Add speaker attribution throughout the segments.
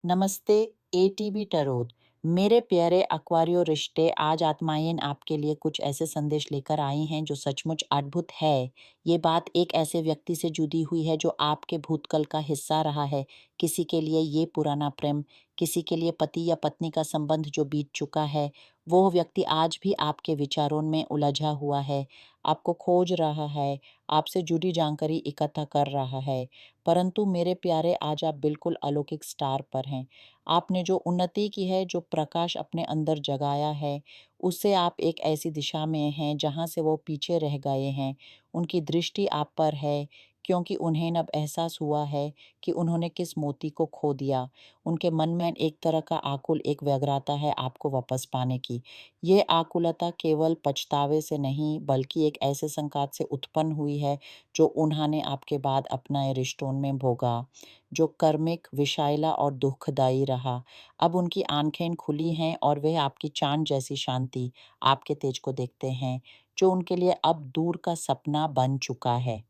Speaker 1: नमस्ते एटीबी टरोत। मेरे प्यारे अक्वारियो रिश्ते, आज आत्माएं आपके लिए कुछ ऐसे संदेश लेकर आई हैं जो सचमुच अद्भुत है। ये बात एक ऐसे व्यक्ति से जुड़ी हुई है जो आपके भूतकाल का हिस्सा रहा है। किसी के लिए ये पुराना प्रेम, किसी के लिए पति या पत्नी का संबंध जो बीत चुका है। वो व्यक्ति आज भी आपके विचारों में उलझा हुआ है, आपको खोज रहा है, आपसे जुड़ी जानकारी इकट्ठा कर रहा है। परंतु मेरे प्यारे, आज आप बिल्कुल अलौकिक स्टार पर हैं। आपने जो उन्नति की है, जो प्रकाश अपने अंदर जगाया है, उससे आप एक ऐसी दिशा में हैं जहाँ से वो पीछे रह गए हैं। उनकी दृष्टि आप पर है, क्योंकि उन्हें अब एहसास हुआ है कि उन्होंने किस मोती को खो दिया। उनके मन में एक तरह का आकुल, एक व्यग्रता है आपको वापस पाने की। ये आकुलता केवल पछतावे से नहीं, बल्कि एक ऐसे संकट से उत्पन्न हुई है जो उन्होंने आपके बाद अपनाए रिश्तों में भोगा, जो कर्मिक, विषैला और दुखदायी रहा। अब उनकी आंखें खुली हैं और वे आपकी चाँद जैसी शांति, आपके तेज को देखते हैं, जो उनके लिए अब दूर का सपना बन चुका है।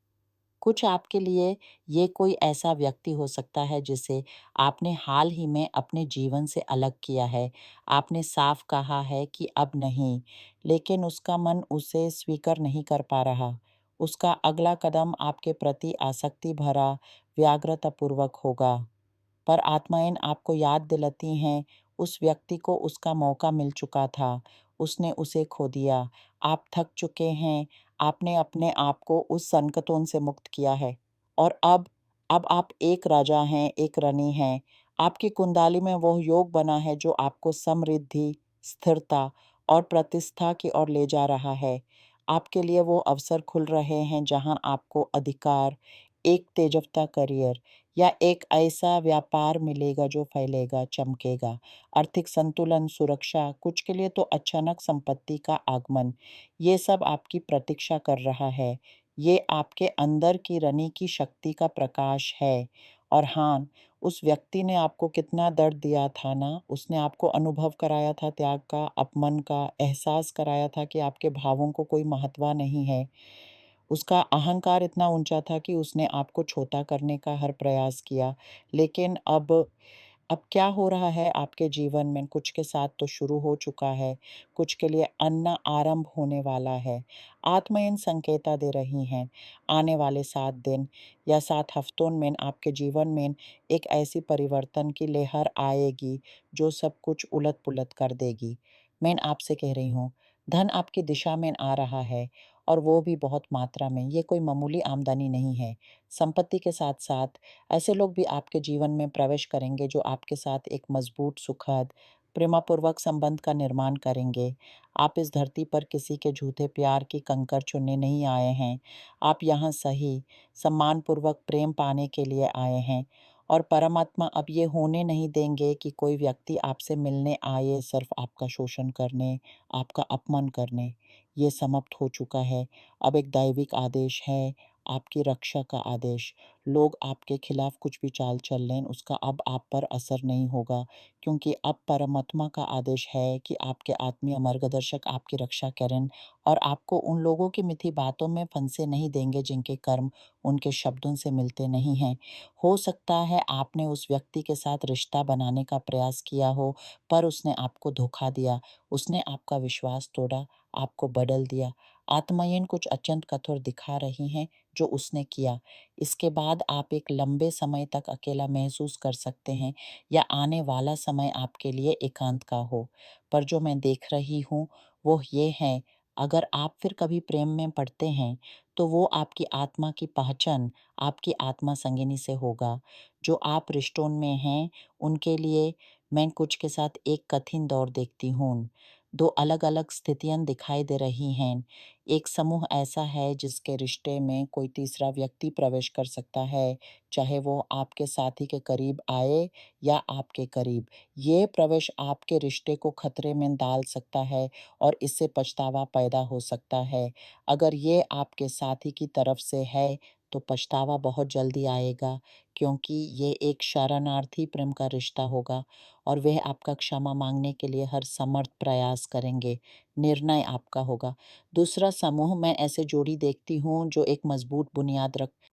Speaker 1: कुछ आपके लिए ये कोई ऐसा व्यक्ति हो सकता है जिसे आपने हाल ही में अपने जीवन से अलग किया है। आपने साफ कहा है कि अब नहीं, लेकिन उसका मन उसे स्वीकार नहीं कर पा रहा। उसका अगला कदम आपके प्रति आसक्ति भरा, व्यग्रतापूर्वक होगा। पर आत्माएँ आपको याद दिलाती हैं, उस व्यक्ति को उसका मौका मिल चुका था, उसने उसे खो दिया। आप थक चुके हैं, आपने अपने आप को उस संकटों से मुक्त किया है और अब आप एक राजा हैं, एक रानी हैं। आपकी कुंडली में वो योग बना है जो आपको समृद्धि, स्थिरता और प्रतिष्ठा की ओर ले जा रहा है। आपके लिए वो अवसर खुल रहे हैं जहाँ आपको अधिकार, एक तेजस्वी करियर या एक ऐसा व्यापार मिलेगा जो फैलेगा, चमकेगा। आर्थिक संतुलन, सुरक्षा, कुछ के लिए तो अचानक संपत्ति का आगमन, ये सब आपकी प्रतीक्षा कर रहा है। ये आपके अंदर की रानी की शक्ति का प्रकाश है। और हाँ, उस व्यक्ति ने आपको कितना दर्द दिया था ना, उसने आपको अनुभव कराया था त्याग का, अपमान का, एहसास कराया था कि आपके भावों को कोई महत्व नहीं है। उसका अहंकार इतना ऊँचा था कि उसने आपको छोटा करने का हर प्रयास किया। लेकिन अब क्या हो रहा है आपके जीवन में? कुछ के साथ तो शुरू हो चुका है, कुछ के लिए अन्न आरंभ होने वाला है। आत्माएँ संकेत दे रही हैं, आने वाले 7 दिन या 7 हफ्तों में आपके जीवन में एक ऐसी परिवर्तन की लहर आएगी, जो सब कुछ उलट-पुलट कर देगी। मैं आपसे कह रही हूँ, धन आपकी दिशा में आ रहा है और वो भी बहुत मात्रा में। ये कोई मामूली आमदनी नहीं है। संपत्ति के साथ-साथ ऐसे लोग भी आपके जीवन में प्रवेश करेंगे जो आपके साथ एक मजबूत, सुखद, प्रेमपूर्वक संबंध का निर्माण करेंगे। आप इस धरती पर किसी के झूठे प्यार की कंकर चुनने नहीं आए हैं। आप यहाँ सही, सम्मानपूर्वक प्रेम पाने के लिए आए हैं। और परमात्मा अब ये होने नहीं देंगे कि कोई व्यक्ति आपसे मिलने आए सिर्फ आपका शोषण करने, आपका अपमान करने। ये समाप्त हो चुका है। अब एक दैविक आदेश है, आपकी रक्षा का आदेश। लोग आपके खिलाफ कुछ भी चाल चल लें, उसका अब आप पर असर नहीं होगा, क्योंकि अब परमात्मा का आदेश है कि आपके आत्मीय मार्गदर्शक आपकी रक्षा करें और आपको उन लोगों की मीठी बातों में फंसे नहीं देंगे जिनके कर्म उनके शब्दों से मिलते नहीं हैं। हो सकता है आपने उस व्यक्ति के साथ रिश्ता बनाने का प्रयास किया हो, पर उसने आपको धोखा दिया, उसने आपका विश्वास तोड़ा, आपको बदल दिया। आत्माएँ कुछ अत्यंत कठोर दिखा रही हैं जो उसने किया। इसके बाद आप एक लंबे समय तक अकेला महसूस कर सकते हैं या आने वाला समय आपके लिए एकांत का हो। पर जो मैं देख रही हूँ, वो ये है, अगर आप फिर कभी प्रेम में पड़ते हैं, तो वो आपकी आत्मा की पहचान, आपकी आत्मा संगिनी से होगा। जो आप रिश्तों में हैं, उनके लिए मैं कुछ के साथ एक कठिन दौर देखती हूँ। 2 अलग-अलग स्थितियाँ दिखाई दे रही हैं। एक समूह ऐसा है जिसके रिश्ते में कोई तीसरा व्यक्ति प्रवेश कर सकता है, चाहे वो आपके साथी के करीब आए या आपके करीब। ये प्रवेश आपके रिश्ते को खतरे में डाल सकता है और इससे पछतावा पैदा हो सकता है। अगर ये आपके साथी की तरफ से है, तो पछतावा बहुत जल्दी आएगा, क्योंकि ये एक शरणार्थी प्रेम का रिश्ता होगा और वह आपका क्षमा मांगने के लिए हर समर्थ प्रयास करेंगे। निर्णय आपका होगा। दूसरा समूह, मैं ऐसे जोड़ी देखती हूँ जो एक मजबूत बुनियाद रख